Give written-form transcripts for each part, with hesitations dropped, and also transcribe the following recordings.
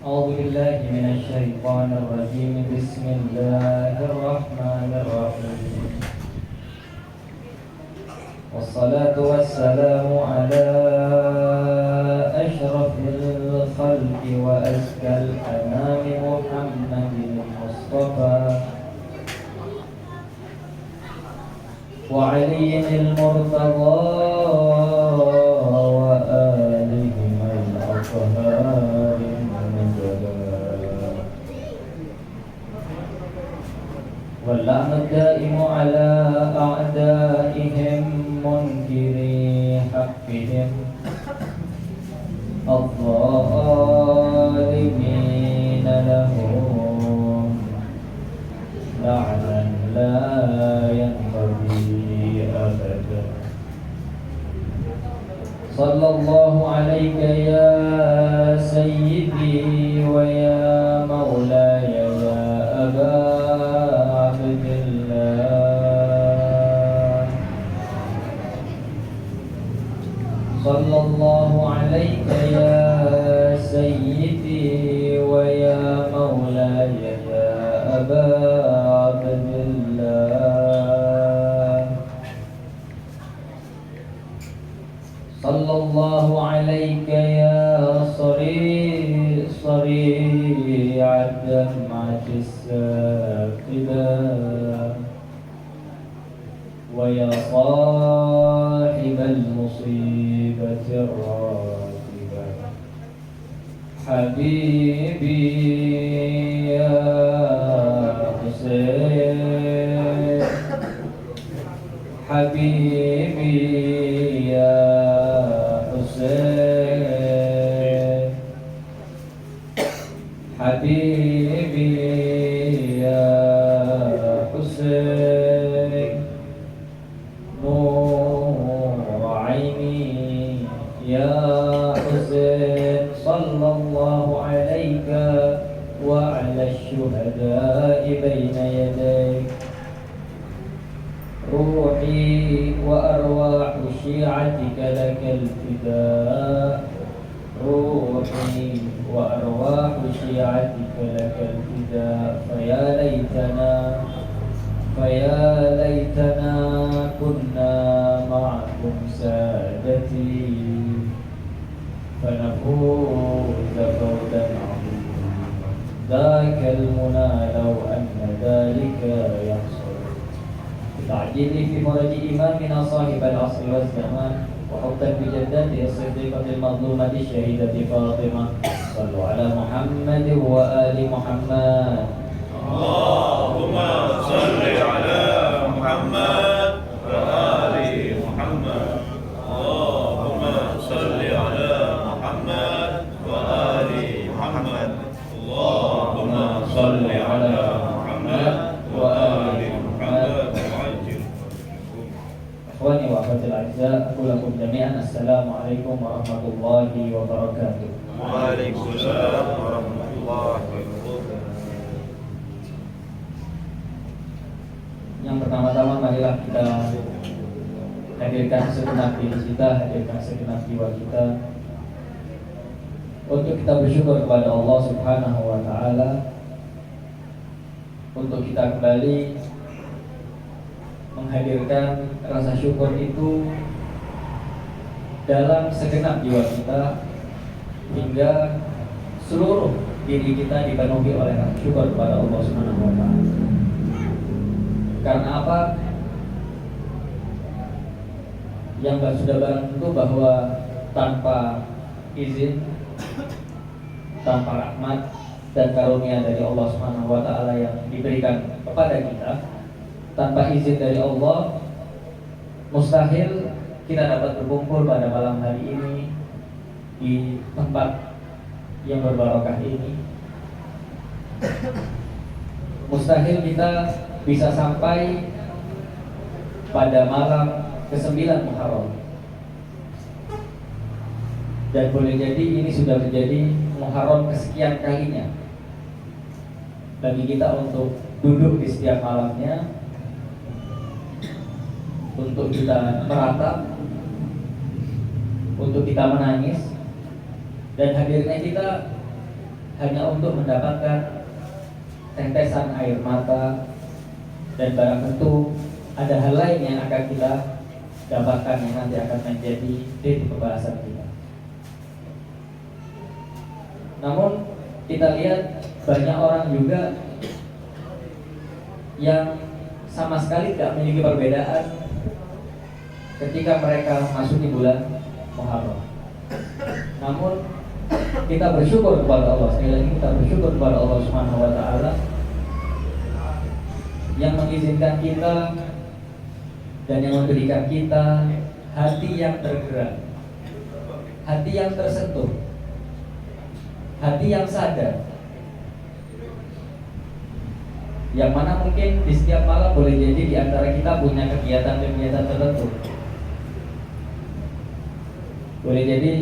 أعوذ بالله من الشيطان الرجيم. بسم الله الرحمن الرحيم. والصلاة والسلام على أشرف الخلق وأزكى الأنام محمد المصطفى وعلي المرتضى وآلهم الأطهار النجلاء واللعن الدائم على أعدائهم منكري حقهم الظالمين لهم لعنا لا ينقضي أبدا. صلى الله عليك يا سيدي ويا مولاي يا أبا عبد الله. صلى الله عليك يا سيدي ويا مولاي يا أبا عبد الله. صلى الله عليك يا صريع الدمعة الساكبة ويا صاحب المصيبة الراكبة. حبيبي يا حسين، حبيبي يا حسين، حبيبي يا حسين، نور عيني يا حسين. صلى الله عليك وعلى الشهداء بين يديك. روحي وأرواح شيعتك لك الفداء، روحي وأرواح شيعتك لك الفداء. فيا ليتنا كنا معكم سادتي فنفوز فوزا عظيما. ذاك المنى لو أن ذلك يحصل. تعجيلي في فرج إمامنا صاحب العصر والزمان وحبا بجدته الصديقة المظلومة الشهيدة فاطمة. صلوا على محمد وآل محمد. اللهم صل على محمد وآل محمد. اللهم صل على محمد وآل محمد. اللهم صل على محمد وآل محمد. Ikhwani wa akhwatil a'izza, aku lakum jami'an assalamualaikum warahmatullahi wabarakatuh. Waalaikumsalam warahmatullahi wabarakatuh. Yang pertama-tama marilah kita hadirkan segenap diri kita, hadirkan segenap jiwa kita untuk kita bersyukur kepada Allah Subhanahu wa taala, untuk kita kembali menghadirkan rasa syukur itu dalam segenap jiwa kita hingga seluruh diri kita dipenuhi oleh rasa syukur kepada Allah Subhanahu wa taala. Karena apa? Yang sudah barang tentu bahwa tanpa izin, tanpa rahmat dan karunia dari Allah Subhanahu wa taala yang diberikan kepada kita, tanpa izin dari Allah, mustahil kita dapat berkumpul pada malam hari ini di tempat yang berbarokah ini. Mustahil kita bisa sampai pada malam ke-9 Muharram. Dan boleh jadi ini sudah menjadi Muharram kesekian kalinya bagi kita untuk duduk di setiap malamnya, untuk kita meratap, untuk kita menangis, dan hadirnya kita hanya untuk mendapatkan tetesan air mata, dan barang tentu ada hal lain yang akan kita dapatkan yang nanti akan menjadi titik pembahasan kita. Namun kita lihat banyak orang juga yang sama sekali tidak memiliki perbedaan ketika mereka masuk di bulan Muharram. Namun kita bersyukur kepada Allah, sekali lagi kita bersyukur kepada Allah Subhanahu wa taala yang mengizinkan kita dan yang memberikan kita hati yang tergerak, hati yang tersentuh, hati yang sadar, yang mana mungkin di setiap malam boleh jadi di antara kita punya kegiatan-kegiatan tertentu. Boleh jadi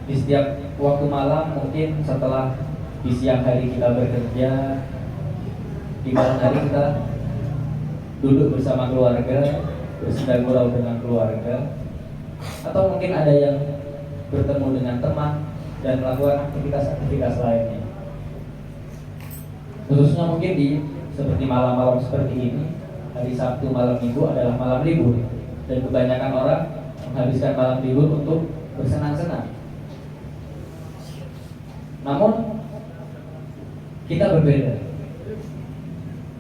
di setiap waktu malam, mungkin setelah di siang hari kita bekerja, di malam hari kita duduk bersama keluarga, bersenda gurau dengan keluarga, atau mungkin ada yang bertemu dengan teman dan melakukan aktivitas-aktivitas lainnya. Khususnya mungkin seperti malam-malam seperti ini, hari Sabtu, malam Minggu adalah malam libur, dan kebanyakan orang menghabiskan malam libur untuk bersenang-senang. Namun kita berbeda.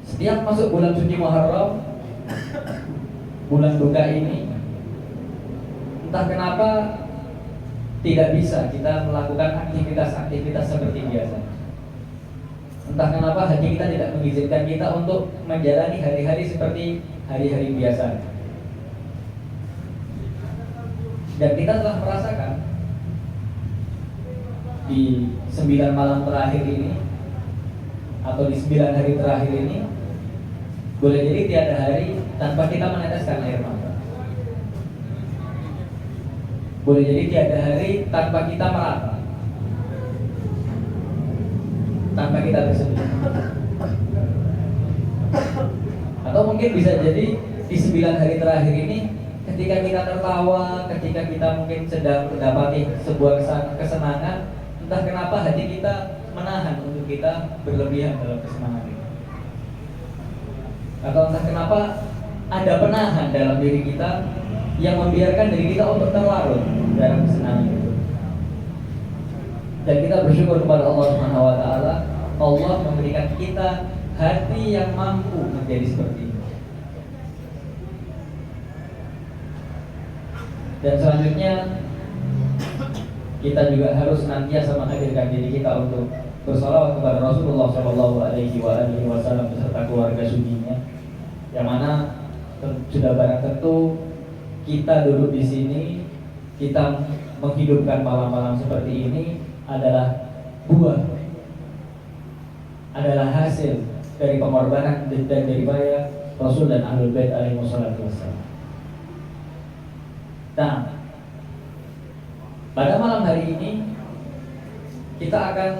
Setiap masuk bulan suci Muharram, bulan duka ini, entah kenapa tidak bisa kita melakukan aktivitas-aktivitas seperti biasa. Entah kenapa hati kita tidak mengizinkan kita untuk menjalani hari-hari seperti hari-hari biasa. Dan kita telah merasakan di 9 malam terakhir ini, atau di 9 hari terakhir ini, boleh jadi tiada hari tanpa kita meneteskan air mata. Boleh jadi tiada hari tanpa kita merata, tanpa kita bersedih. Atau mungkin bisa jadi di 9 hari terakhir ini, ketika kita tertawa, ketika kita mungkin sedang mendapati sebuah kesenangan, entah kenapa hati kita menahan untuk kita berlebihan dalam kesenangan itu. Atau entah kenapa ada penahan dalam diri kita yang membiarkan diri kita untuk terlarut dalam kesenangan itu. Dan kita bersyukur kepada Allah Subhanahu wa taala, Allah memberikan kita hati yang mampu menjadi seperti ini. Dan selanjutnya kita juga harus senantiasa menghadirkan diri kita untuk bersalawat kepada Rasulullah SAW beserta keluarga sucinya, yang mana sudah barang tentu kita duduk di sini, kita menghidupkan malam-malam seperti ini adalah buah, adalah hasil dari pengorbanan dan dari bayar Rasul dan Ahlul Bait alaihi wassalatu wassalam. Nah, pada malam hari ini kita akan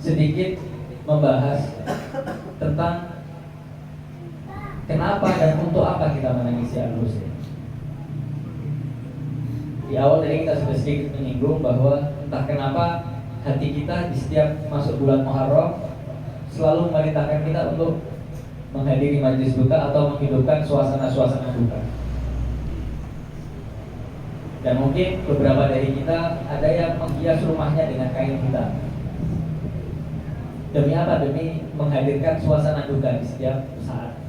sedikit membahas tentang kenapa dan untuk apa kita menangisi Al-Husain. Di awal tadi kita sudah sedikit menyinggung bahwa entah kenapa hati kita di setiap masuk bulan Muharram selalu memerintahkan kita untuk menghadiri majelis duka atau menghidupkan suasana-suasana duka. Dan mungkin beberapa dari kita ada yang menghias rumahnya dengan kain hitam. Demi apa? Demi menghadirkan suasana duka di setiap saat.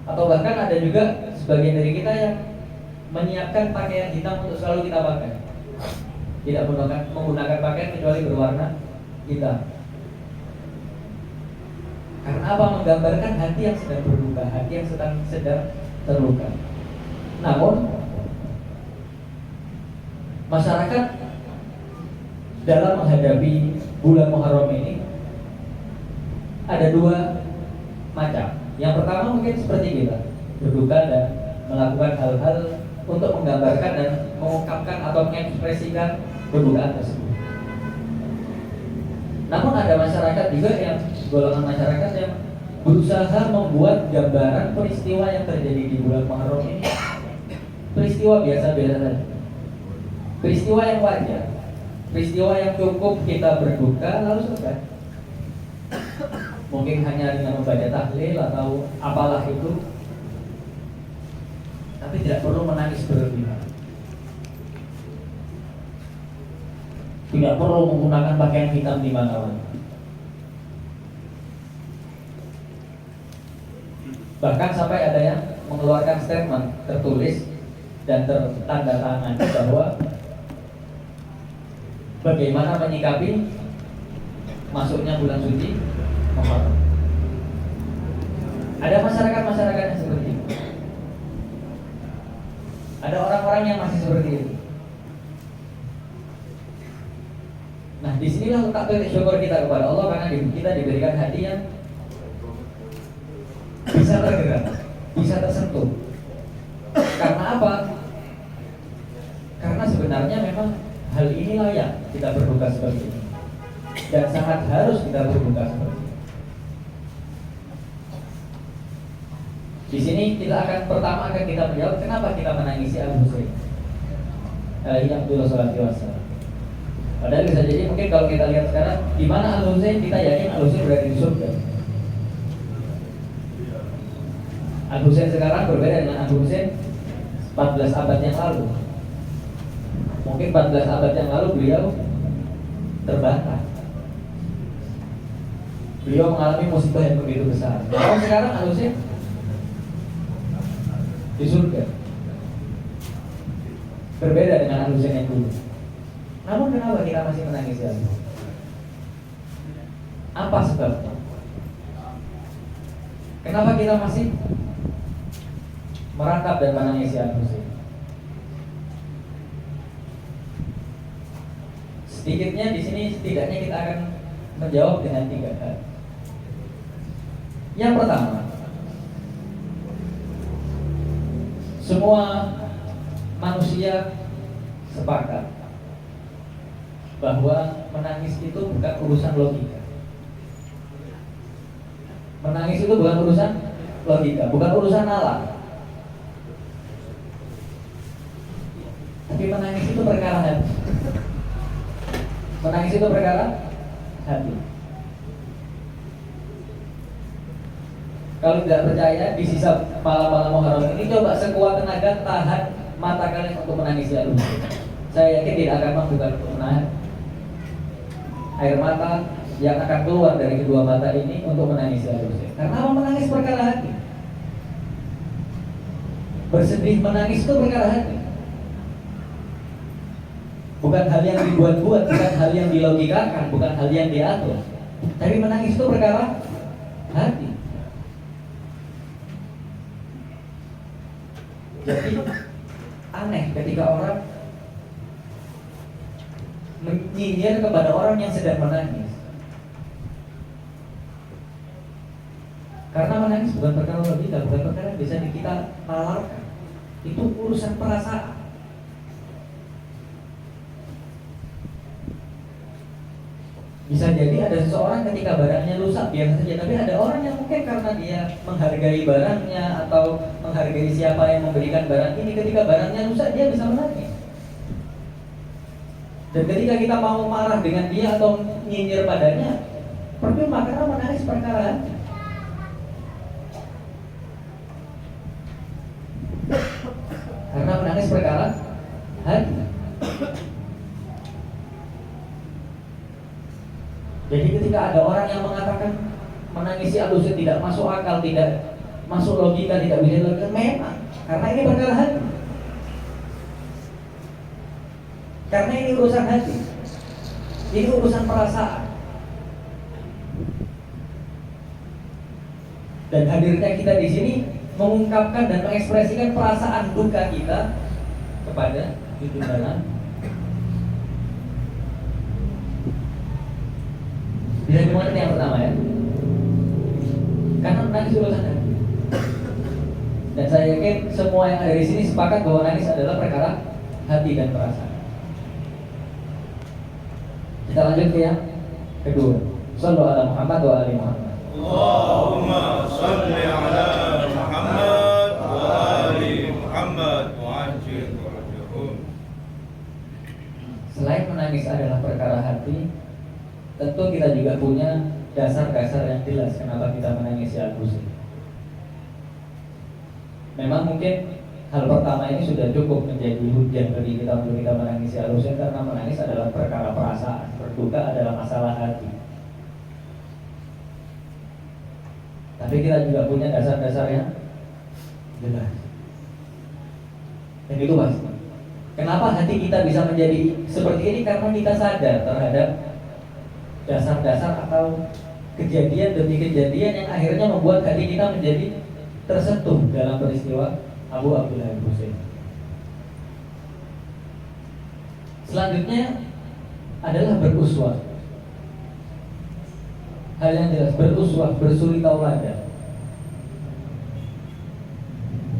Atau bahkan ada juga sebagian dari kita yang menyiapkan pakaian hitam untuk selalu kita pakai. Tidak menggunakan pakaian kecuali berwarna hitam. Karena apa? Menggambarkan hati yang sedang berduka, hati yang sedang terluka. Namun masyarakat dalam menghadapi bulan Muharram ini ada dua macam. Yang pertama mungkin seperti kita, berduka dan melakukan hal-hal untuk menggambarkan dan mengungkapkan atau mengekspresikan kedukaan tersebut. Namun ada masyarakat juga yang golongan masyarakat yang berusaha membuat gambaran peristiwa yang terjadi di bulan Muharram ini peristiwa biasa-biasa saja, peristiwa yang wajar, peristiwa yang cukup kita berduka lalu selesai. Mungkin hanya dengan membaca tahlil atau apalah itu, tapi tidak perlu menangis berlebihan. Tidak perlu menggunakan pakaian hitam di mana-mana. Bahkan sampai ada yang mengeluarkan statement tertulis dan tertanda tangan bahwa bagaimana menyikapi masuknya bulan suci Ramadan. Ada masyarakat yang seperti itu. Ada orang-orang yang masih seperti itu. Nah, disinilah letak titik syukur kita kepada Allah karena kita diberikan hati yang bisa tergerak, bisa tersentuh. Karena apa? Karena sebenarnya memang hal ini layak kita berduka seperti ini, dan sangat harus kita berduka seperti ini. Di sini pertama akan kita menjawab kenapa kita menangisi Al Husain alaihi wassalam. Padahal bisa jadi mungkin kalau kita lihat sekarang di mana Al Husain, kita yakin Al Husain berada di surga. Al Husain sekarang berbeda dengan Al Husain 14 abad yang lalu. Mungkin 14 abad yang lalu beliau terbakar. Beliau mengalami musibah yang begitu besar. Kalau sekarang Al Husain di surga. Berbeda dengan Al Husain yang dulu. Namun kenapa kita masih menangisi Al Husain? Apa sebabnya? Kenapa kita masih merangkap dan menangisi Al Husain? Sedikitnya di sini setidaknya kita akan menjawab dengan 3 hal. Yang pertama, semua manusia sepakat bahwa menangis itu bukan urusan logika. Menangis itu bukan urusan logika, bukan urusan nalar. Tapi menangis itu perkara hati. Menangis itu perkara hati. Kalau tidak percaya, di sisa malam-malam Muharram ini coba sekuat tenaga tahan mata kalian untuk menangisi Al Husain. Saya yakin tidak akan mampu untuk menahan air mata yang akan keluar dari kedua mata ini untuk menangisi Al Husain. Karena apa? Menangis perkara hati. Bersedih menangis itu perkara hati. Bukan hal yang dibuat-buat, bukan hal yang dilogikakan, bukan hal yang diatur. Tapi menangis itu perkara hati. Jadi aneh ketika orang menyinyir kepada orang yang sedang menangis. Karena menangis bukan perkara logika, bukan perkara yang bisa kita nalarkan. Itu urusan perasaan. Bisa jadi ada seseorang ketika barangnya rusak biasa saja, tapi ada orang yang mungkin karena dia menghargai barangnya atau menghargai siapa yang memberikan barang ini, ketika barangnya rusak dia bisa menangis. Dan ketika kita mau marah dengan dia atau nyinyir padanya, percuma karena menangis perkara hati. Karena menangis perkara hati. Jadi ketika ada orang yang mengatakan menangisi Al Husain tidak masuk akal, tidak masuk logika, tidak bisa dilakukan, memang karena ini perkara hati. Karena ini urusan hati. Ini urusan perasaan. Dan hadirnya kita di sini mengungkapkan dan mengekspresikan perasaan duka kita kepada junjungan. Bisa dimengerti yang pertama ya. Karena menangis urusan hati. Dan saya yakin semua yang ada di sini sepakat bahwa menangis adalah perkara hati dan perasaan. Kita lanjut ke yang kedua. Shallu ala Muhammad wa ali Muhammad. Allahumma shalli ala Muhammad wa ali Muhammad wa ajil farajahum. Selain menangis menangis adalah perkara hati, tentu kita juga punya dasar-dasar yang jelas kenapa kita menangis ya Al-Husain. Memang mungkin hal pertama ini sudah cukup menjadi hujah bagi kita untuk kita menangis ya Al-Husain, karena menangis adalah perkara perasaan, berduka adalah masalah hati. Tapi kita juga punya dasar-dasar yang jelas. Dan itu pasti. Kenapa hati kita bisa menjadi seperti ini? Karena kita sadar terhadap dasar-dasar atau kejadian demi kejadian yang akhirnya membuat hati kita menjadi tersentuh dalam peristiwa Abu Abdullah Al-Husain. Selanjutnya adalah beruswah. Hal yang jelas, beruswah, bersuri tauladan.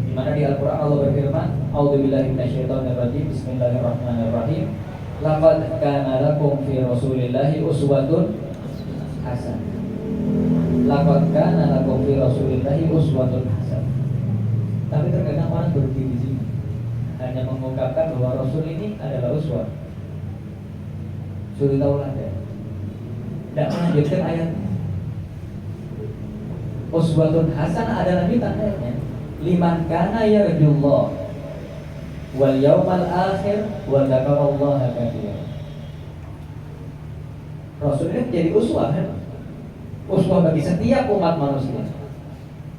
Di mana di Al-Qur'an Allah berfirman, A'udzubillahi minasyaitonirrajim, Bismillahirrahmanirrahim. Laqad kana lakum fi Rasulillahi uswatun hasanah. Laqad kana lakum fi Rasulillahi uswatun hasanah. Tapi terkadang orang berhenti di sini, hanya mengungkapkan bahwa Rasul ini adalah uswah, suri tauladan, tidak melanjutkan ayat. Uswatun hasanah adalah tandanya liman kana yarjullah wal yaumal akhir wa dzakarallaha katsiran. Rasul ini menjadi uswah, uswah bagi setiap umat manusia.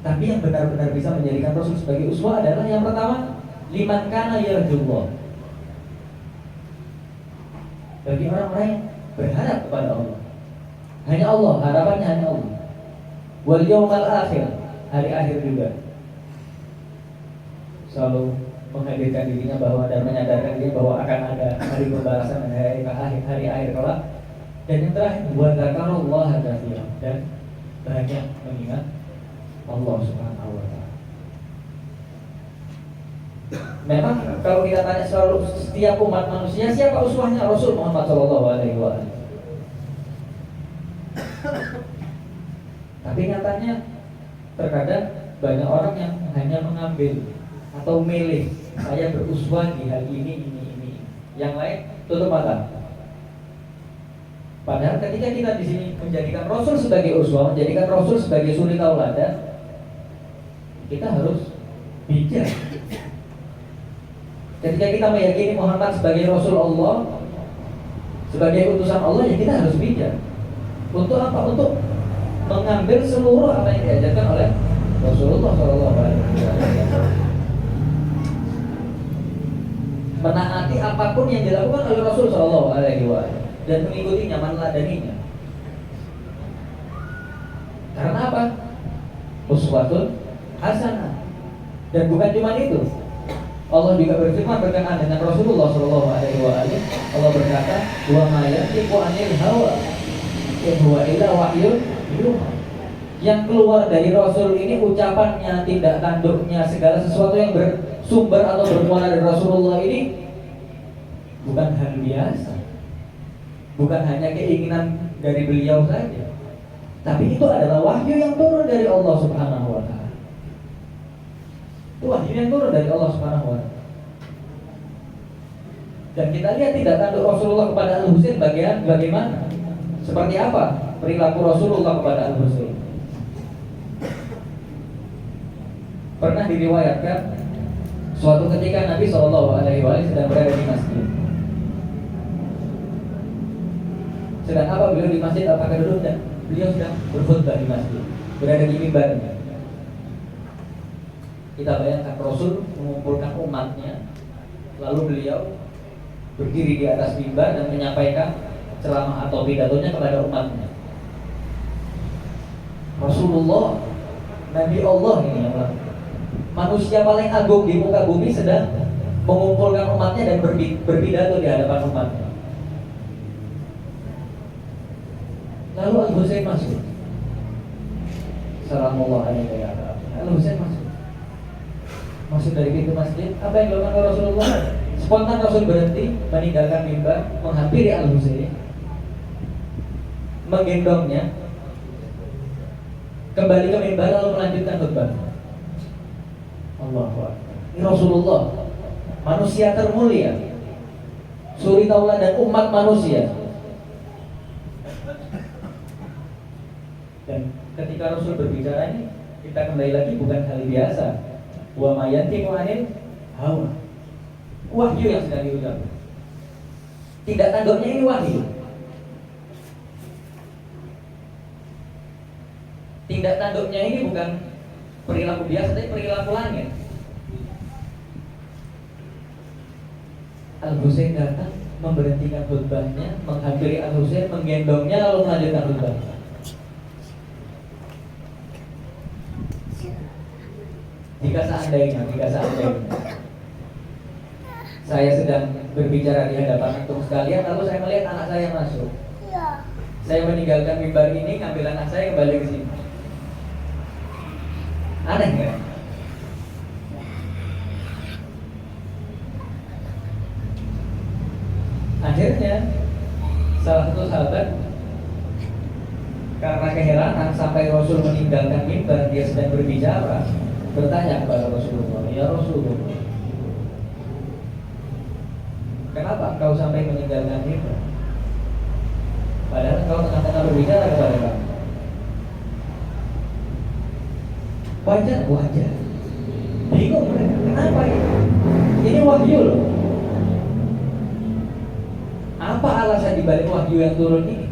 Tapi yang benar-benar bisa menjadikan Rasul sebagai uswah adalah yang pertama, liman kana yarjullah, bagi orang-orang yang berharap kepada Allah. Hanya Allah, harapannya hanya Allah. Wal yaumal akhir, hari akhir juga. Selalu menghadirkan dirinya bahwa dan menyadarkan dia bahwa akan ada hari pembalasan dan hari akhir kelak. Dan yang terakhir, wa dzakarallaha katsiran, dan banyak mengingat Allah Subhanahu wa taala. Memang kalau kita tanya selalu setiap umat manusia siapa uswahnya, Rasul Muhammad sallallahu alaihi wasallam. Tapi nyatanya terkadang banyak orang yang hanya mengambil atau milih, saya beruswah di hal ini. Yang lain tutup mata. Padahal ketika kita di sini menjadikan Rasul sebagai uswah, menjadikan Rasul sebagai suri tauladan, kita harus bijak. Ketika kita meyakini Muhammad sebagai Rasul Allah, sebagai utusan Allah, ya kita harus bijak. Untuk apa? Untuk mengambil seluruh apa yang diajarkan oleh Rasulullah SAW. Menaati apapun yang dilakukan oleh Rasul SAW dan mengikutinya, meneladaninya. Karena apa? Uswatun hasanah. Dan bukan cuma itu, Allah juga berfirman berkenaan dengan Rasulullah SAW. Allah berkata, wa ma yantiqu 'anil hawa in huwa illa wahyun yuha. Yang keluar dari Rasul ini ucapannya, tindak tanduknya, segala sesuatu yang bersumber atau bermuara dari Rasulullah ini bukan hal biasa, bukan hanya keinginan dari beliau saja, tapi itu adalah wahyu yang turun dari Allah Subhanahu wa taala. Itu wahyu yang turun dari Allah Subhanahu wa taala. Dan kita lihat tindak tanduk Rasulullah kepada Al-Husain bagaimana? Seperti apa perilaku Rasulullah kepada Al-Husain? Pernah diriwayatkan suatu ketika Nabi SAW sedang berada di masjid. Sedang apa beliau di masjid? Apakah duduk? Dan beliau sedang berkhutbah di masjid, berada di mimbarnya. Kita bayangkan Rasul mengumpulkan umatnya, lalu beliau berdiri di atas mimbar dan menyampaikan ceramah atau pidatonya kepada umatnya. Rasulullah, Nabi Allah ini yang manusia paling agung di muka bumi sedang mengumpulkan umatnya dan berpidato di hadapan umatnya. Lalu Al-Husain masuk. Assalamualaikum warahmatullahi wabarakatuh. Al-Husain masuk dari pintu masjid. Apa yang dilakukan Rasulullah? Spontan Rasul berhenti, meninggalkan mimbar, menghampiri Al-Husain, menggendongnya, kembali ke mimbar lalu melanjutkan khutbah. Allahu Akbar. Ini Rasulullah, manusia termulia, suri tauladan umat manusia. Dan ketika Rasul berbicara ini, kita kembali lagi bukan hal biasa. Wa ma yantiqu anil hawa. Wahyu yang sedang diucapkan. Tidak tanduknya ini wahyu. Tidak tanduknya ini bukan perilaku biasa, tapi perilaku langit. Al-Husain datang, memberhentikan khutbahnya, menghampiri Al-Husain, menggendongnya, lalu melanjutkan khutbah. Jika seandainya saya sedang berbicara di hadapan antum sekalian, lalu saya melihat anak saya masuk, saya meninggalkan mimbar ini, ngambil anak saya kembali ke sini. Aneh nggak? Akhirnya salah satu sahabat karena keheranan sampai Rasul meninggalkan mimbar, dia sedang berbicara, bertanya kepada Rasulullah, ya Rasulullah, kenapa engkau sampai meninggalkan mimbar? Padahal engkau tengah-tengah berbicara kepada kami. Wajar. Bingung mereka, kenapa ini? Ini wahyu loh. Apa alasan dibalik wahyu yang turun ini?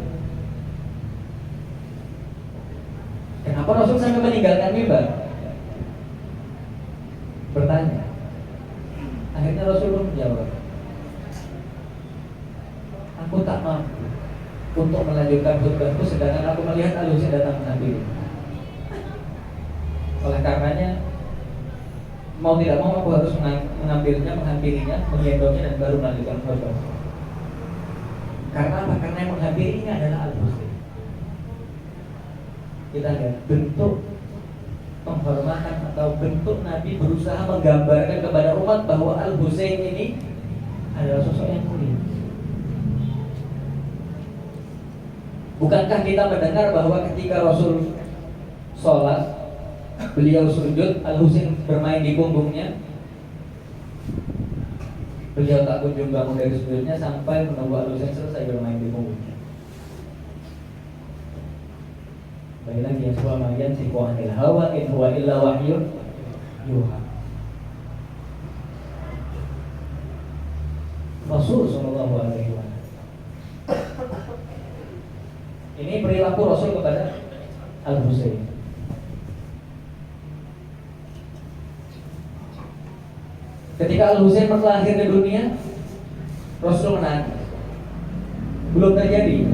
Kenapa Rasul sampai meninggalkan mimbar? Bertanya. Akhirnya Rasul menjawab, aku tak mampu untuk melanjutkan khutbahku sedangkan aku melihat Al-Husain datang menghampiri. Oleh karenanya, mau tidak mau aku harus mengambilnya, menghampirinya, menggendongnya dan baru melanjutkan khutbah. Karena apa? Karena yang menghampiri ini adalah Al-Husain. Kita lihat bentuk penghormatan atau bentuk Nabi berusaha menggambarkan kepada umat bahwa Al-Husain ini adalah sosok yang mulia. Bukankah kita mendengar bahwa ketika Rasul sholat, beliau sujud, Al-Husain bermain di punggungnya. Beliau tak kunjung bangun dari sujudnya sampai menunggu Al-Husain selesai bermain di punggungnya. Baik lagi ya, suwa ma yantiqu anil hawa in huwa illa wahyun yuha. Rasul sallallahu alaihi wasallam. Ini perilaku Rasul kepada Al-Husain. Ketika Al-Husain lahir ke dunia, Rasul menangis. Belum terjadi.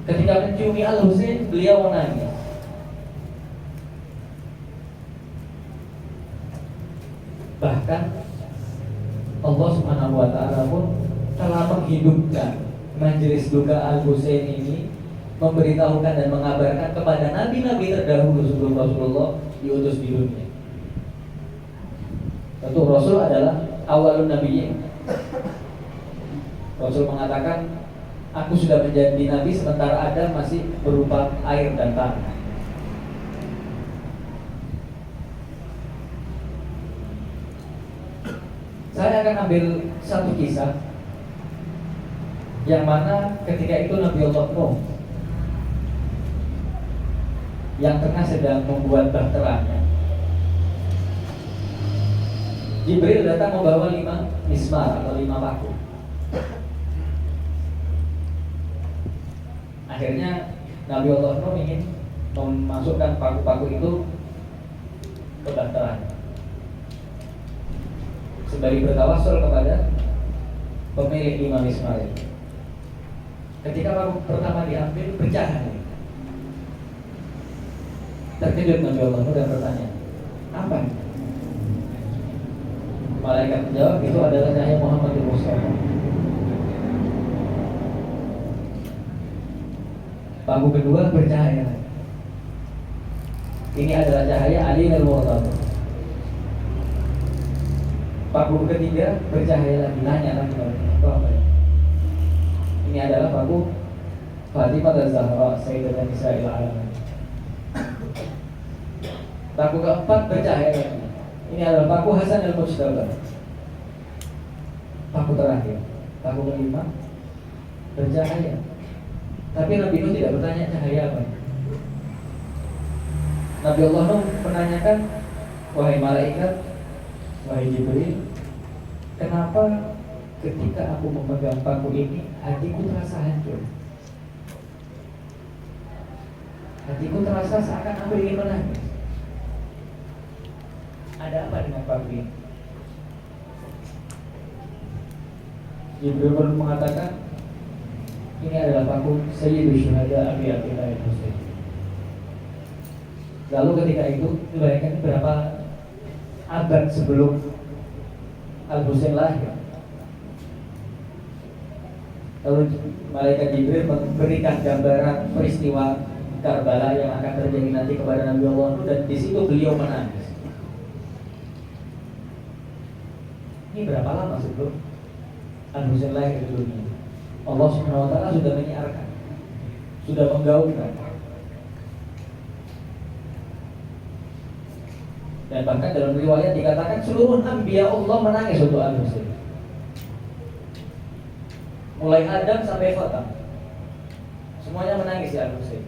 Ketika menciumi Al-Husain, beliau menangis. Bahkan Allah Subhanahu wa ta'ala pun telah menghidupkan majelis duka Al-Husain ini, memberitahukan dan mengabarkan kepada nabi-nabi terdahulu sebelum Rasulullah diutus di dunia. Tentu Rasul adalah awalun nabiyyin. Rasul mengatakan, aku sudah menjadi nabi sementara Adam masih berupa air dan tanah. Saya akan ambil satu kisah yang mana ketika itu Nabi Allah Nuh yang tengah sedang membuat bahteranya, Jibril datang membawa 5 mismar atau 5 paku. Akhirnya Nabi Allah Nuh ingin memasukkan paku-paku itu ke bahteranya sembari bertawassul kepada pemilik 5 mismar itu. Ketika paku pertama diambil, bercahaya. Terkejut Nabi Allah dan bertanya, apa ini? Malaikat menjawab, itu adalah cahaya Muhammadul Mustafa. Paku kedua bercahaya. Ini adalah cahaya Ali al-Murtadha. Paku ketiga bercahaya lagi, nanya lagi itu apa ya? Ini adalah paku Fatimah Az-Zahra Sayyidatun Nisa'il Alamin. Paku keempat bercahaya lagi. Ini adalah paku Hasan al-Mujtaba, paku terakhir, paku kelima, bercahaya. Tapi Nabi Nuh tidak bertanya cahaya apa. Nabi Allah Nuh menanyakan, wahai malaikat, wahai Jibril, kenapa ketika aku memegang paku ini hatiku terasa hancur? Hatiku terasa seakan aku ingin menangis. Ada apa dengan paku ini? Jibril pun mengatakan, ini adalah paku Sayyidul Syuhada Abi Abdillah al-Husain. Lalu ketika itu, dibayangkan berapa abad sebelum Al-Husain lahir. Lalu malaikat Jibril memberikan gambaran peristiwa Karbala yang akan terjadi nanti kepada Nabi Allah, dan di situ beliau menangis. Ini berapa lama sebelum Al-Husain lahir di dunia? Allah Subhanahu wa Ta'ala sudah menyiarkan, sudah menggaungkan, dan bahkan dalam riwayat dikatakan seluruh Anbiya Allah menangis untuk Al-Husain, mulai Adam sampai Fatim, semuanya menangis di Al-Husain.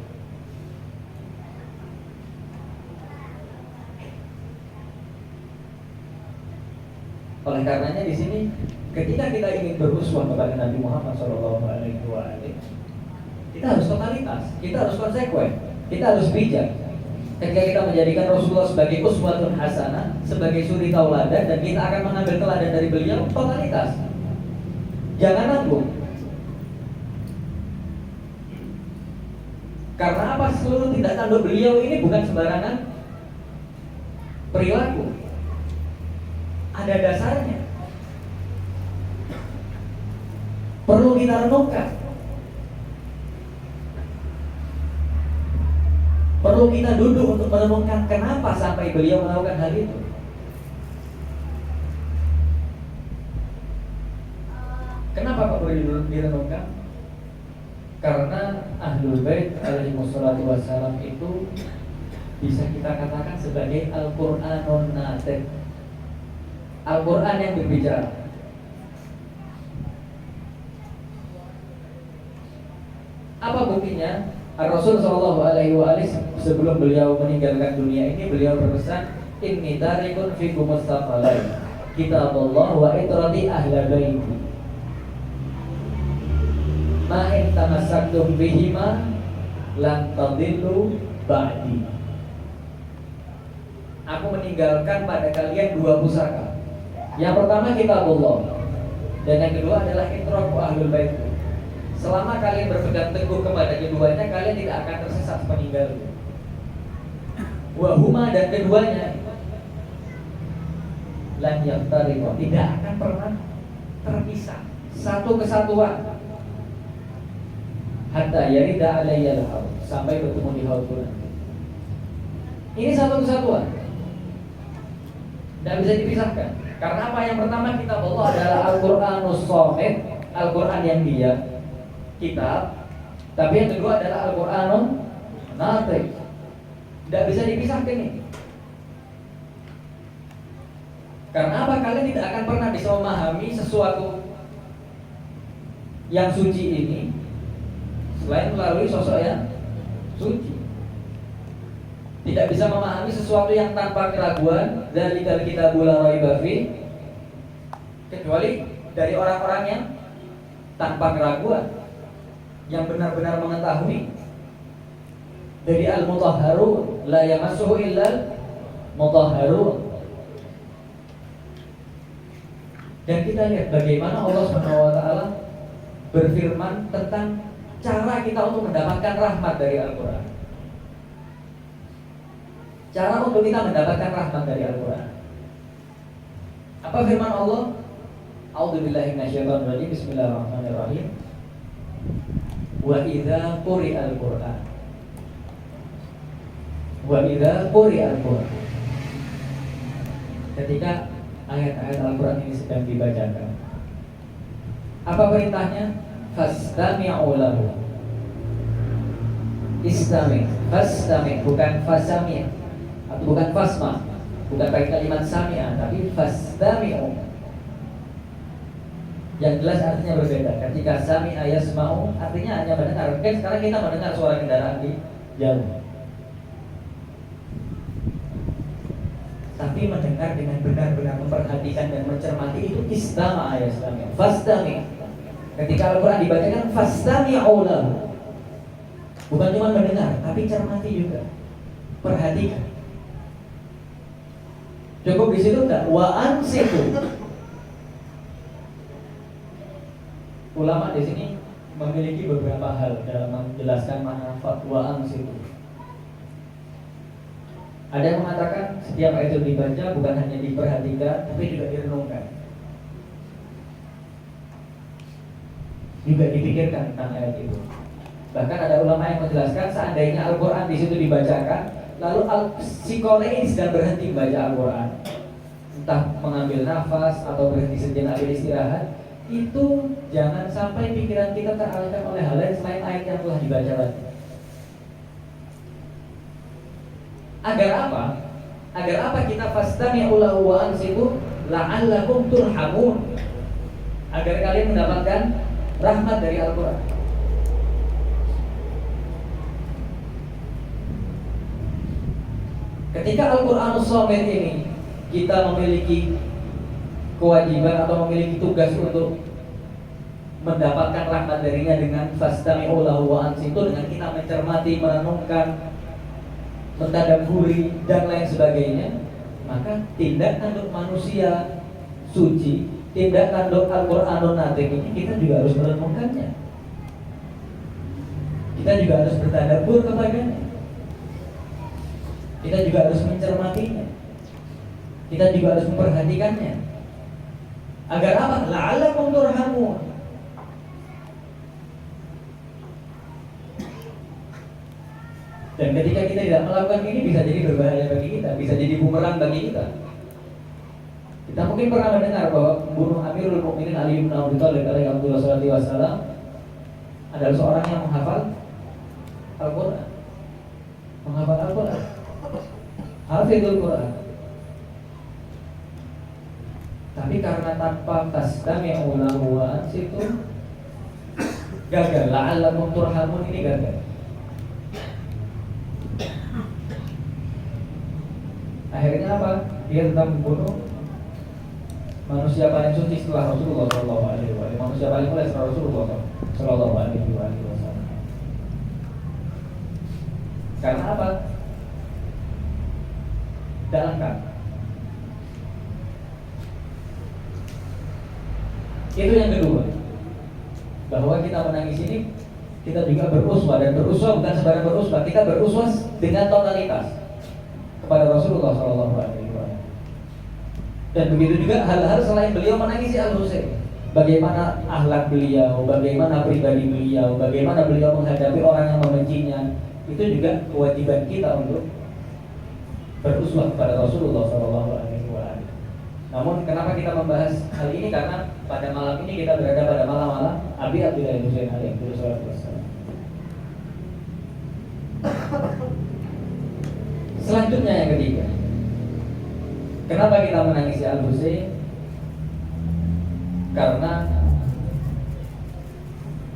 Oleh karenanya di sini ketika kita ingin beruswah kepada Nabi Muhammad SAW, kita harus totalitas, kita harus konsekuen, kita harus bijak. Ketika kita menjadikan Rasulullah sebagai uswatun hasanah, sebagai suri tauladan, dan kita akan mengambil teladan dari beliau, totalitas. Jangan nanggung. Karena apa? Seluruh tindak tanduk beliau ini bukan sembarangan perilaku. Ada dasarnya. Perlu kita renungkan. Perlu kita duduk untuk merenungkan kenapa sampai beliau melakukan hal itu. Kenapa Pak perlu direnungkan? Karena Ahlul Bait alaihi wassalatu wassalam itu bisa kita katakan sebagai Al-Qur'anun Natiq, Al-Quran yang berbicara. Apa buktinya? Rasul SAW sebelum beliau meninggalkan dunia ini, beliau berpesan, Inni tarikun fikum mustaqalain, kitabullah wa itrati ahla baiti, ma in tamassaktum bihima lan tadillu ba'di. Aku meninggalkan pada kalian dua pusaka. Yang pertama kitabullah, dan yang kedua adalah itraku ahlul bait. Selama kalian berpegang teguh kepada keduanya, kalian tidak akan tersesat meninggalnya. Wahuma, dan keduanya lan yaftariqu, tidak akan pernah terpisah, satu kesatuan. Hatta yarida alayyal haud, sampai bertemu di haud nanti. Ini satu kesatuan, tidak bisa dipisahkan. Karena apa? Yang pertama kitab Allah adalah Al-Qur'anus Shomit, Al-Quran yang dia kitab. Tapi yang kedua adalah Al-Qur'anun Natiq, tidak bisa dipisahkan ini. Karena apa? Kalian tidak akan pernah bisa memahami sesuatu yang suci ini selain melalui sosok yang suci. Tidak bisa memahami sesuatu yang tanpa keraguan, dzalikal kitabul la raiba fi, kecuali dari orang-orang yang tanpa keraguan, yang benar-benar mengetahui. Dari al-mutahharun, la yamassuhu illal mutahharun. Dan kita lihat bagaimana Allah SWT berfirman tentang cara kita untuk mendapatkan rahmat dari Al-Quran. Cara untuk kita mendapatkan rahmat dari Al-Quran. Apa firman Allah? A'udzubillahi minasyaitonir rajim. Bismillahirrahmanirrahim. Wa idza quri'al Qur'an. Wa idza quri'al Qur'an. Ketika ayat-ayat Al-Quran ini sedang dibacakan, apa perintahnya? Fastami'u lahu. Istami', fastami', bukan fasami', atau bukan fasma. bukan pakai kalimat sami'a, tapi fastami'u. Yang jelas artinya berbeda. Ketika sami'a yasma'u artinya hanya mendengar. Kan sekarang kita mendengar suara kendaraan di jalan. Tapi mendengar dengan benar-benar memperhatikan dan mencermati itu istama'a yasma'u. Fastami'. Ketika Al-Quran dibacakan fastami'u lahu. Bukan cuma mendengar, tapi cermati juga. Perhatikan. Cukup di situ enggak? Wa ansitu. Ulama di sini memiliki beberapa hal dalam menjelaskan makna wa ansitu. Ada yang mengatakan setiap ayat itu dibaca bukan hanya diperhatikan, tapi juga direnungkan, juga dipikirkan tentang ayat itu. Bahkan ada ulama yang menjelaskan seandainya Al-Quran di situ dibacakan, lalu si qari ini sedang berhenti membaca Al-Quran, entah mengambil nafas atau berhenti sejenak beristirahat, itu jangan sampai pikiran kita teralihkan oleh hal lain selain ayat yang telah dibaca tadi. Agar apa? Agar apa kita fastami'u lahu wa ansitu la'allakum turhamun. Agar kalian mendapatkan rahmat dari Al-Quran. Ketika Al-Quranus Shamil ini kita memiliki kewajiban atau memiliki tugas untuk mendapatkan rahmat darinya dengan fastami'u lahu wa ansitu, dengan kita mencermati, merenungkan, mentadabburi dan lain sebagainya, maka tindak tanduk manusia suci, tindak tanduk Al-Qur'anun Natik ini kita juga harus merenungkannya. Kita juga harus bertadabbur kepadanya. Kita juga harus mencermatinya. Kita juga harus memperhatikannya. Agar apa? La'allakum turhamun. Dan ketika kita tidak melakukan ini bisa jadi berbahaya bagi kita, bisa jadi bumerang bagi kita. Kita mungkin pernah mendengar bahwa membunuh Amirul Mukminin Ali bin Abi Thalib alaihi wasallam adalah seorang yang menghafal Al-Quran, menghafal Al-Quran, hafizul Quran. Tapi karena tanpa fastami'u lahu wa ansitu, gagal. La'allakum turhamun ini gagal. Akhirnya apa? Dia tetap membunuh manusia paling suci setelah Rasulullah SAW, manusia paling mulia setelah Rasulullah SAW. Karena apa? Tidak lengkap. Itu yang kedua, bahwa kita menangis ini kita juga beruswah, dan beruswah bukan sembarang beruswah, kita beruswah dengan totalitas kepada Rasulullah SAW. Dan begitu juga hal-hal selain beliau menangisi Al-Husain, bagaimana akhlak beliau, bagaimana pribadi beliau, bagaimana beliau menghadapi orang yang membencinya, itu juga kewajiban kita untuk beruswah kepada Rasulullah SAW. Namun kenapa kita membahas hal ini? Karena pada malam ini kita berada pada malam-malam Abi Abdullah Husain alaihi wassalam. Selanjutnya yang ketiga, kenapa kita menangisi Al-Husain? Karena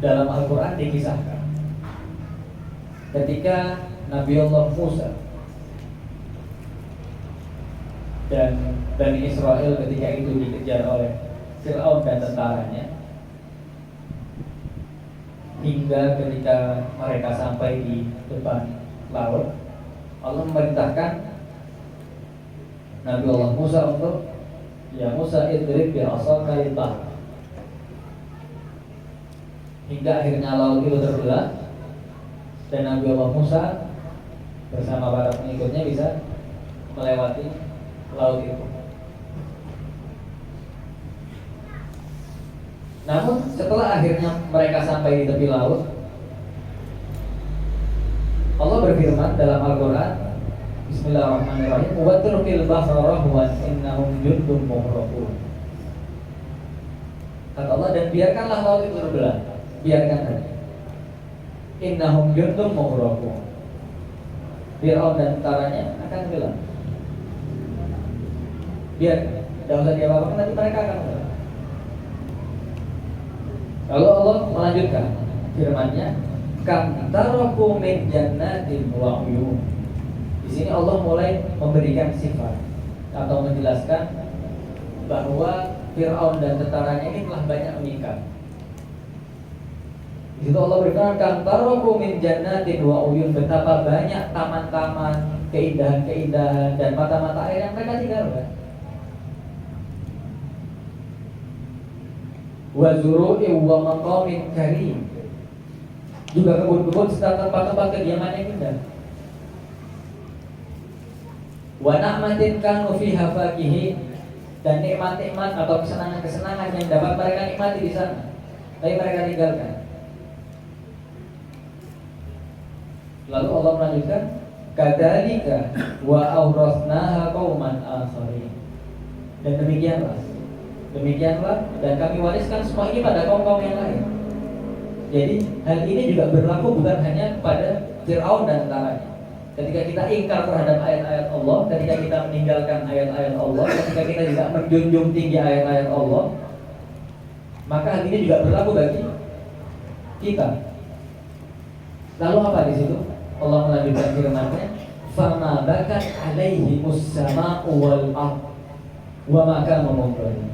dalam Al-Quran dikisahkan ketika Nabiullah Musa dan Bani Israel ketika itu dikejar oleh Fir'aun dan tentaranya, hingga ketika mereka sampai di depan laut, Allah memerintahkan Nabi Allah Musa untuk ya Musa idrib bi asaka al-bahr, hingga akhirnya laut itu terbelah dan Nabi Allah Musa bersama para pengikutnya bisa melewati laut itu. Namun setelah akhirnya mereka sampai di tepi laut, Allah berfirman dalam Al-Quran, Bismillahirrahmanirrahim, watrukil bahra rahwan innahum jundun mughraqun. Kata Allah, dan biarkanlah laut itu terbelah, biarkan saja. Innahum jundun mughraqun. Fir'aun dan tentaranya akan tenggelam. biar tidak usah dia apa-apa, nanti mereka akan mengerti. Lalu Allah melanjutkan firman-Nya, kam taraku min jannatin wa uyun. Di sini Allah mulai memberikan sifat atau menjelaskan bahwa Fir'aun dan tentaranya ini telah banyak meningkat. Di situ Allah berfirman, kam taraku min jannatin wa uyun, betapa banyak taman-taman, keindahan-keindahan dan mata-mata air yang mereka tinggalkan. Wa zuru'i wa maqamin karim, juga kebun-kebun serta tempat-tempat kediaman yang indah. Wa na'matin kanu fiha fakihin, dan nikmat-nikmat atau kesenangan-kesenangan yang dapat mereka nikmati di sana, tapi mereka tinggalkan. Lalu Allah melanjutkan, kadzalika wa awrathnaha qauman akharin. Dan demikianlah dan kami wariskan semua ini pada kaum-kaum yang lain. Jadi hal ini juga berlaku bukan hanya pada Fir'aun dan tentaranya. Ketika kita ingkar terhadap ayat-ayat Allah, ketika kita meninggalkan ayat-ayat Allah, ketika kita tidak menjunjung tinggi ayat-ayat Allah, maka hal ini juga berlaku bagi kita. Lalu apa di situ? Allah melanjutkan firman-Nya, fama bakat alaihimus sama'u wal ardh wa ma kanu munzirin.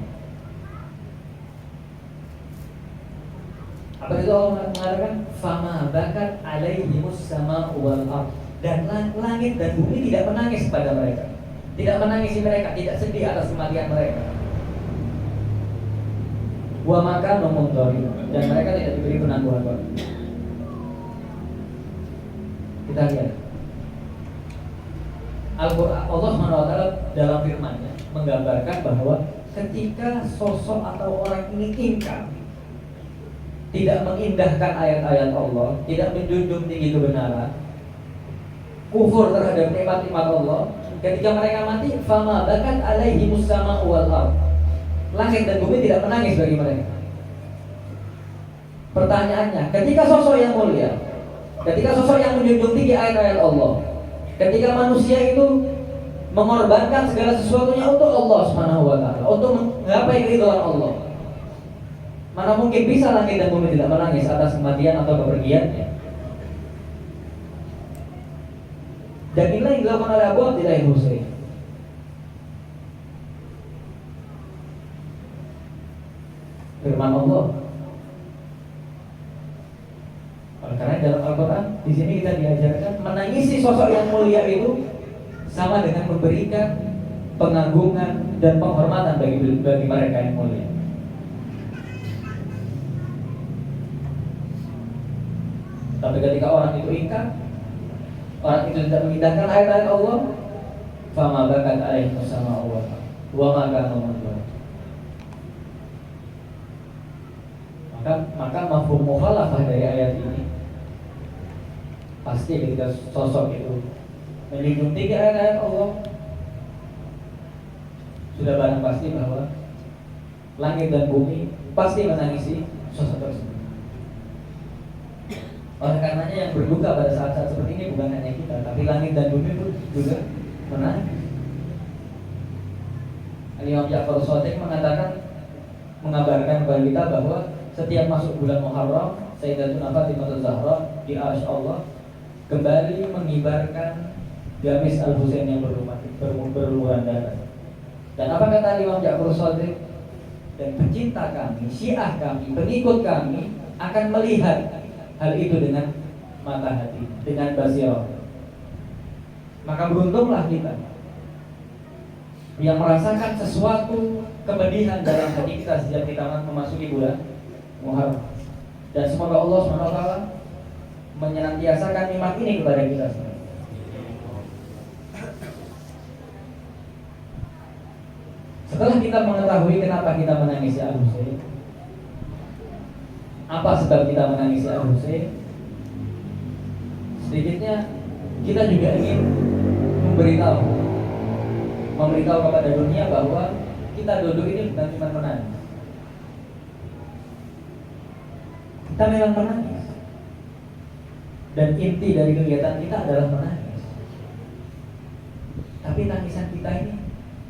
Apa itu Allah mengatakan fama bakat alaihimus sama'u wal ardh, dan langit dan bumi tidak menangis pada mereka, tidak menangisi mereka, tidak sedih atas kematian mereka. Wa ma kanu munzirin, dan mereka tidak diberi penangguhan. Kita lihat Al-Quran, Allah SWT dalam firman-Nya menggambarkan bahwa ketika sosok atau orang ini ingkar, tidak mengindahkan ayat-ayat Allah, tidak menjunjung tinggi kebenaran, kufur terhadap nikmat-nikmat Allah, ketika mereka mati, fama bakat alaihimus sama'u wal ardh, langit dan bumi tidak menangis bagi mereka. Pertanyaannya, ketika sosok yang mulia, ketika sosok yang menjunjung tinggi ayat-ayat Allah, ketika manusia itu mengorbankan segala sesuatunya untuk Allah Subhanahu wa taala, untuk menggapai keridhaan Allah, mana mungkin bisa langit dan bumi tidak menangis atas kematian atau kepergiannya? Dan inilah yang dilakukan oleh Abu Abdillah al-Husain. Firman Allah. Karena dalam Al-Quran di sini kita diajarkan menangisi sosok yang mulia itu sama dengan memberikan pengagungan dan penghormatan bagi mereka yang mulia. Tapi ketika orang itu ingkar, orang itu tidak mengindahkan ayat-ayat Allah, fama bakat alaihimus sama'u wal ardh wa ma kanu munzirin. Maka mafhum mukhalafah dari ayat ini, pasti ketika sosok itu menjunjung tinggi ayat-ayat Allah, sudah barang pasti bahwa langit dan bumi pasti menangisi sosok tersebut. Oleh karenanya yang berduka pada saat-saat seperti ini bukan hanya kita, tapi langit dan bumi pun juga menangis. Imam Ja'far Shadiq mengabarkan kepada kita bahwa setiap masuk bulan Muharram, Sayyidatuna Fatimah Az-Zahra di arsy Allah kembali mengibarkan gamis Al-Husain yang berlumuran darah. Dan apa kata Imam Ja'far Shadiq? Dan pecinta kami, Syiah kami, pengikut kami akan melihat hal itu dengan mata hati, dengan basirah. Maka beruntunglah kita yang merasakan sesuatu kepedihan dalam hati kita sejak kita memasuki bulan Muharram. Dan semoga Allah SWT menyenantiasakan nikmat ini kepada kita semua. Setelah kita mengetahui kenapa kita menangisi Al-Husain, apa sebab kita menangisi Al-Husain, sedikitnya kita juga ingin memberitahu kepada dunia bahwa kita duduk ini bukan cuma menangis. Kita memang menangis, dan inti dari kegiatan kita adalah menangis. Tapi tangisan kita ini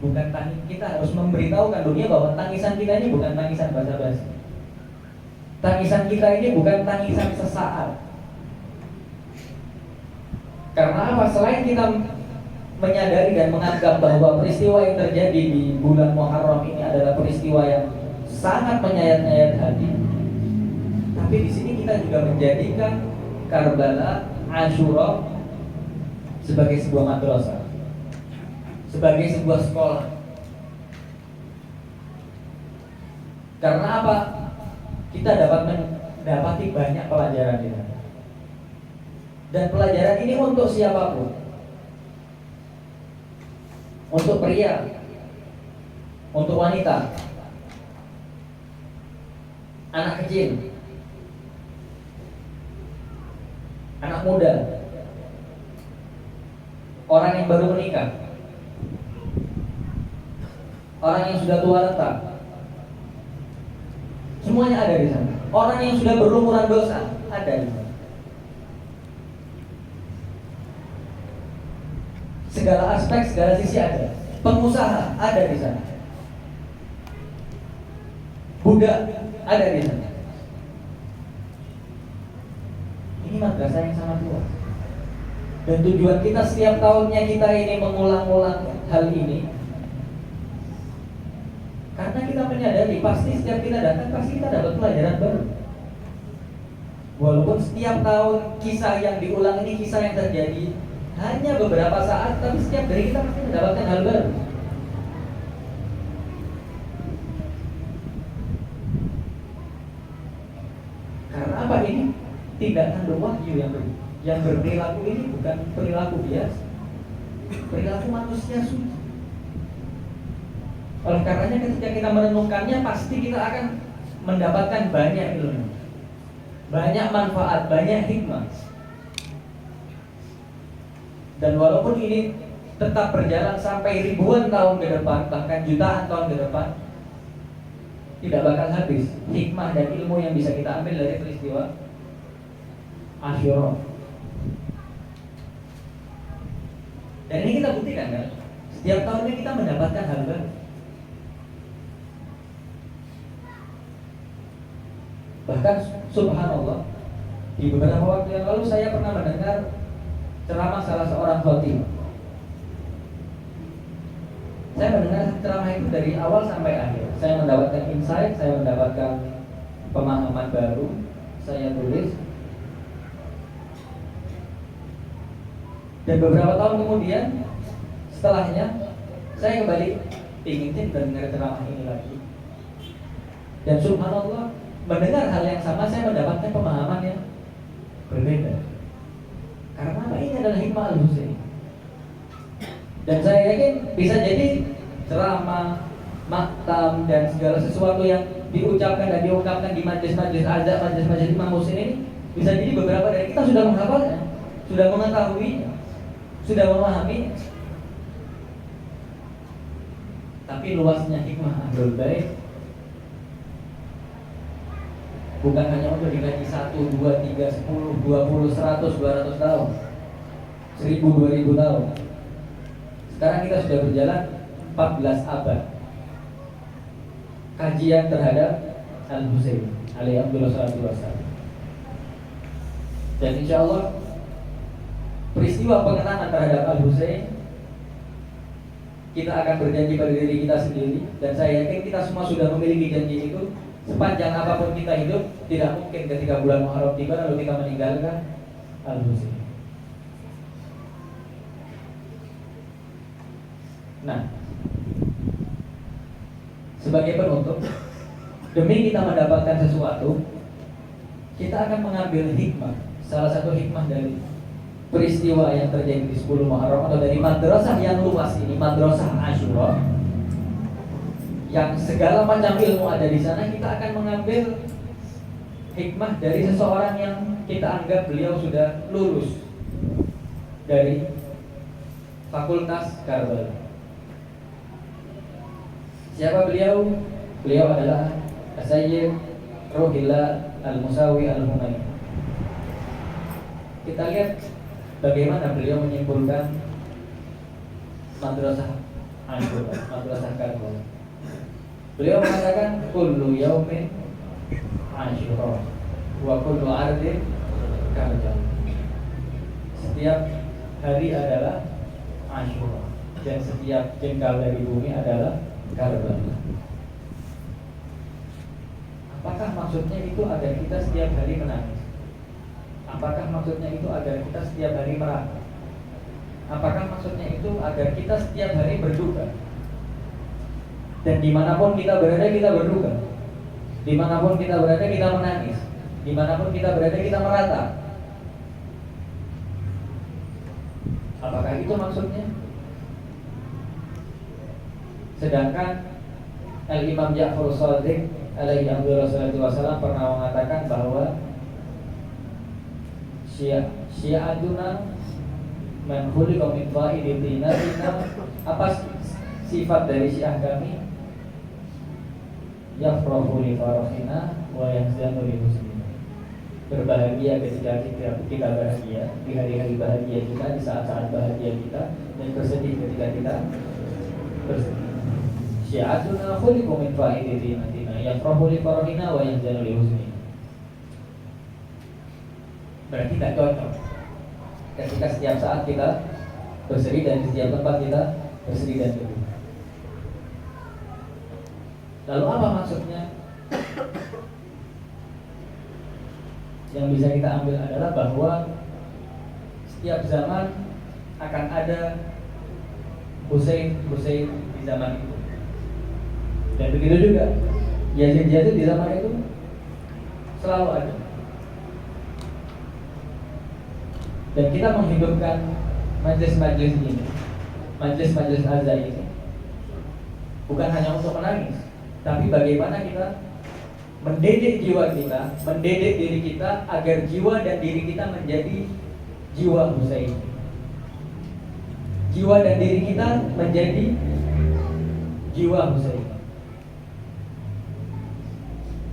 Bukan kita harus memberitahukan dunia bahwa tangisan kita ini bukan tangisan basa-basi. Tangisan kita ini bukan tangisan sesaat. Karena apa? Selain kita menyadari dan menganggap bahwa peristiwa yang terjadi di bulan Muharram ini adalah peristiwa yang sangat menyayat-nyayat hati, tapi di sini kita juga menjadikan Karbala, Asyura sebagai sebuah madrasah, sebagai sebuah sekolah. Karena apa? Kita dapat mendapati banyak pelajaran di sana. Dan pelajaran ini untuk siapapun. Untuk pria, untuk wanita, anak kecil, anak muda, orang yang baru menikah, orang yang sudah tua renta, semuanya ada di sana. Orang yang sudah berlumuran dosa ada di sana. Segala aspek, segala sisi ada. Pengusaha ada di sana. Budak ada di sana. Ini madrasah yang sangat luas. Dan tujuan kita setiap tahunnya kita ini mengulang-ulang hal ini karena kita menyadari pasti setiap kita datang pasti kita dapat pelajaran baru. Walaupun setiap tahun kisah yang diulang ini kisah yang terjadi hanya beberapa saat, tapi setiap dari kita pasti mendapatkan hal baru. Karena apa? Ini tindakan berwahyu yang berperilaku ini bukan perilaku biasa, perilaku manusia suci. Oleh karenanya ketika kita merenungkannya pasti kita akan mendapatkan banyak ilmu, banyak manfaat, banyak hikmah. Dan walaupun ini tetap berjalan sampai ribuan tahun ke depan, bahkan jutaan tahun ke depan, tidak bakal habis hikmah dan ilmu yang bisa kita ambil dari peristiwa Asyura. Dan ini kita buktikan kan, setiap tahunnya kita mendapatkan hal baru. Bahkan subhanallah, di beberapa waktu yang lalu saya pernah mendengar ceramah salah seorang khatib. Saya mendengar ceramah itu dari awal sampai akhir. Saya mendapatkan insight, saya mendapatkan pemahaman baru, saya tulis. Dan beberapa tahun kemudian, setelahnya saya kembali ingin mendengar ceramah ini lagi. Dan subhanallah, mendengar hal yang sama saya mendapatkan pemahaman yang berbeda. Karena apa? Ini adalah hikmah Al-Husaini. Dan saya yakin bisa jadi ceramah, maktam dan segala sesuatu yang diucapkan dan diungkapkan di majelis-majelis azab, majelis-majelis Imam Husaini ini bisa jadi beberapa dari kita sudah menghafalnya, sudah mengetahuinya, sudah memahami. Tapi luasnya hikmah Ahlul Bait bukan hanya untuk dikaji 1, 2, 3, 10, 20, 100, 200 tahun 1000, 2000 tahun. Sekarang kita sudah berjalan 14 abad kajian terhadap Al-Husaini alaihi wassalam. Dan insya Allah peristiwa pengenalan terhadap Al-Husain kita akan berjanji pada diri kita sendiri. Dan saya yakin kita semua sudah memiliki janji itu. Sepanjang apapun kita hidup, tidak mungkin ketika bulan Muharram tiba lalu kita meninggalkan Al-Husain. Nah, sebagai penutup, demi kita mendapatkan sesuatu, kita akan mengambil hikmah. Salah satu hikmah dari peristiwa yang terjadi di 10 Muharram atau dari madrasah yang luas ini, madrasah Asyura, yang segala macam ilmu ada di sana, kita akan mengambil hikmah dari seseorang yang kita anggap beliau sudah lulus dari Fakultas Karbala. Siapa beliau? Beliau adalah Sayyid Ruhillah Al-Musawi Al-Humayni. Kita lihat bagaimana beliau menyimpulkan madrasah Asyura, 14 Karbala. Beliau mengatakan kullu yaumin Asyura wa kullu ardin Karbala. Setiap hari adalah Asyura dan setiap jengkal dari bumi adalah Karbala. Apakah maksudnya itu agar kita setiap hari menangis? Apakah maksudnya itu agar kita setiap hari merana? Apakah maksudnya itu agar kita setiap hari berduka? Dan dimanapun kita berada kita berduka. Dimanapun kita berada kita menangis. Dimanapun kita berada kita merata. Apakah itu maksudnya? Sedangkan Al-Imam Ja'far Shadiq alaihi wassalam pernah mengatakan bahwa syi'atuna man khuliqa min fa'idi dinatina. Apa sifat dari syiah kami? Yafrahu li farahina wa yahzanu li husnina. Berbahagia ketika kita bahagia, di hari-hari bahagia kita, di saat-saat bahagia kita, dan bersedih ketika kita bersedih. Syi'atuna khuliqa min fa'idi dinatina yafrahu li farahina wa yahzanu li husnina. Berarti tidak cocok ketika setiap saat kita bersedih dan di setiap tempat kita bersedih dan berduka. Lalu apa maksudnya? Yang bisa kita ambil adalah bahwa setiap zaman akan ada Husain di zaman itu. Dan begitu juga Yazid di zaman itu selalu ada. Dan kita menghidupkan majlis-majlis ini, majlis-majlis azan ini, bukan hanya untuk menangis, tapi bagaimana kita mendidik jiwa kita, mendidik diri kita agar jiwa dan diri kita menjadi jiwa Husain. Jiwa dan diri kita menjadi jiwa Husain.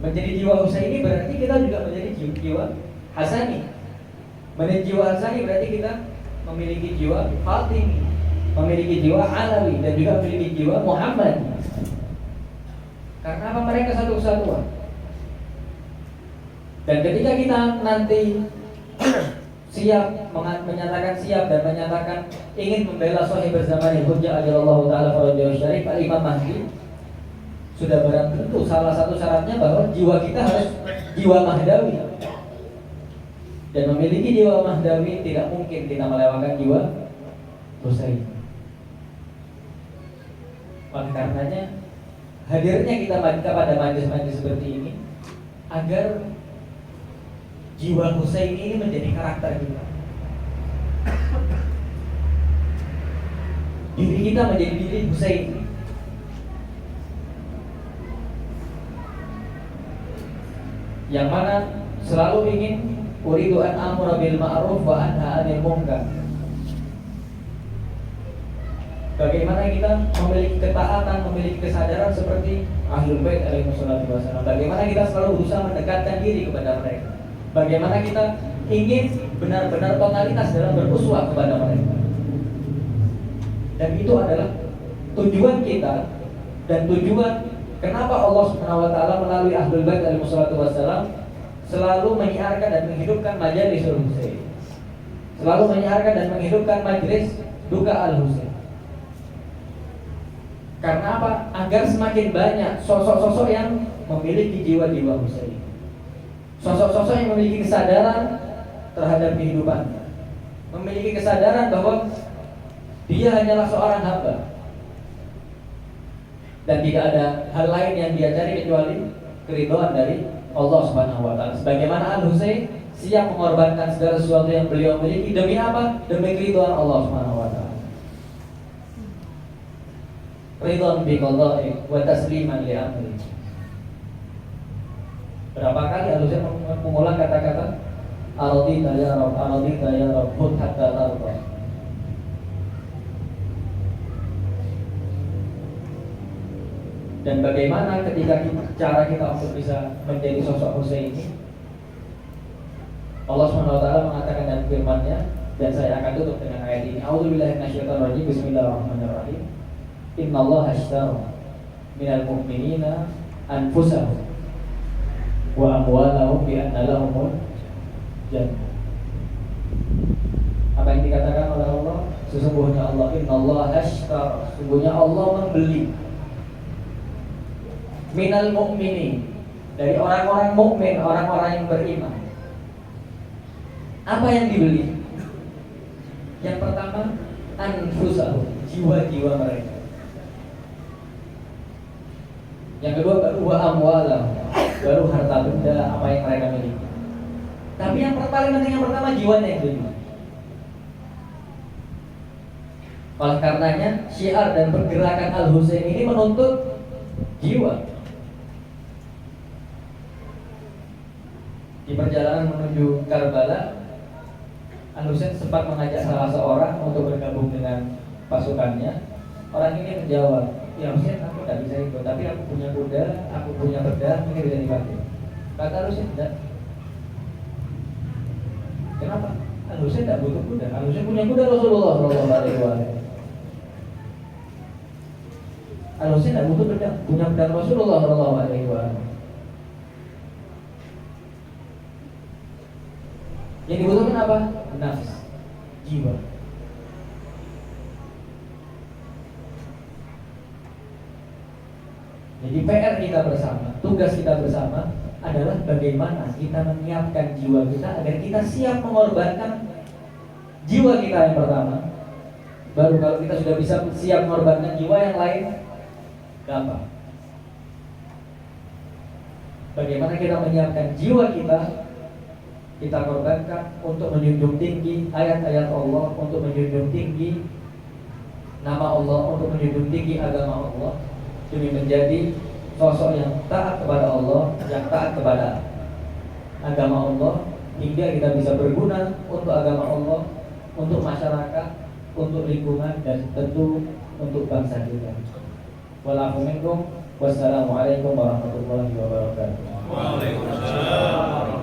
Menjadi jiwa Husaini berarti kita juga menjadi jiwa Hasani. Menjadi jiwa Hasani berarti kita memiliki jiwa Fatimi, memiliki jiwa Alawi, dan juga memiliki jiwa Muhammad. Karena apa? Mereka satu kesatuan. Dan ketika kita nanti siap menyatakan siap dan menyatakan ingin membela sahih berzamani Hujjah ajallahu taala farajahu syarif Al-Imam Mahdi, sudah barang tentu salah satu syaratnya bahwa jiwa kita harus jiwa Mahdawi. Dan memiliki jiwa Mahdawi tidak mungkin kita melewatkan jiwa Husain. Oleh karenanya hadirnya kita pada majlis-majlis seperti ini agar jiwa Husain ini menjadi karakter kita. Diri kita menjadi diri Husain. Yang mana selalu ingin uridu an amura bil ma'ruf wa anha 'anil munkar. Bagaimana kita memiliki ketaatan, memiliki kesadaran seperti Ahlul Bait alaihi wasallam. Bagaimana kita selalu berusaha mendekatkan diri kepada mereka. Bagaimana kita ingin benar-benar totalitas dalam beruswah kepada mereka. Dan itu adalah tujuan kita dan tujuan kenapa Allah Subhanahu wa taala melalui Ahlul Bait alaihi wasallam selalu menyiarkan dan menghidupkan majelis Husain. Selalu menyiarkan dan menghidupkan majelis duka Al-Husain. Karena apa? Agar semakin banyak sosok-sosok yang memiliki jiwa-jiwa Husain. Sosok-sosok yang memiliki kesadaran terhadap kehidupannya, memiliki kesadaran bahwa dia hanyalah seorang hamba dan tidak ada hal lain yang dia cari kecuali keridhaan dari Allah Subhanahu wa taala. Sebagaimana Al-Husain siap mengorbankan segala sesuatu yang beliau miliki demi apa? Demi keridhaan Allah Subhanahu wa taala. Ridwan bi qada'i wa tasliman li amri. Berapa kali Al-Husain mengulang kata-kata aradita ya Rabb hud hatta tarda. Dan bagaimana ketika cara kita untuk bisa menjadi sosok Husain ini? Allah SWT mengatakan dalam firman-Nya, dan saya akan tutup dengan ayat ini. A'udzubillahi minasyaitonir rajim. Bismillahirrahmanirrahim. Innallaha ashtara minal mu'minina anfusahum wa amwalahum bi anna lahumul jannah. Apa yang dikatakan oleh Allah? Sesungguhnya Allah, innallaha ashtara, sesungguhnya Allah membeli minal mu'minin, dari orang-orang mukmin, orang-orang yang beriman. Apa yang dibeli? Yang pertama, anfusahum, jiwa-jiwa mereka. Yang kedua, baru wa amwalahum, baru harta benda apa yang mereka miliki. Tapi yang paling penting yang pertama, jiwanya yang dibeli. Oleh karenanya, syiar dan pergerakan Al-Husain ini menuntut jiwa. Di perjalanan menuju Karbala, Al-Husain sempat mengajak salah seorang untuk bergabung dengan pasukannya. Orang ini menjawab, ya Husain, aku tidak bisa ikut, tapi aku punya kuda, aku punya pedang, ini bisa dipakai. Kata Al-Husain, tidak. Kenapa? Al-Husain tidak butuh kuda. Al-Husain punya kuda Rasulullah SAW. Al-Husain tidak butuh pedang, punya pedang Rasulullah SAW. Yang dibutuhkan apa? Nafs, jiwa. Jadi PR kita bersama, tugas kita bersama adalah bagaimana kita menyiapkan jiwa kita agar kita siap mengorbankan jiwa kita yang pertama. Baru kalau kita sudah bisa siap mengorbankan jiwa yang lain, gampang. Bagaimana kita menyiapkan jiwa kita korbankan untuk menjunjung tinggi ayat-ayat Allah, untuk menjunjung tinggi nama Allah, untuk menjunjung tinggi agama Allah, demi menjadi sosok yang taat kepada Allah, yang taat kepada agama Allah, hingga kita bisa berguna untuk agama Allah, untuk masyarakat, untuk lingkungan, dan tentu untuk bangsa kita. Wassalamualaikum warahmatullahi wabarakatuh. Waalaikumsalam.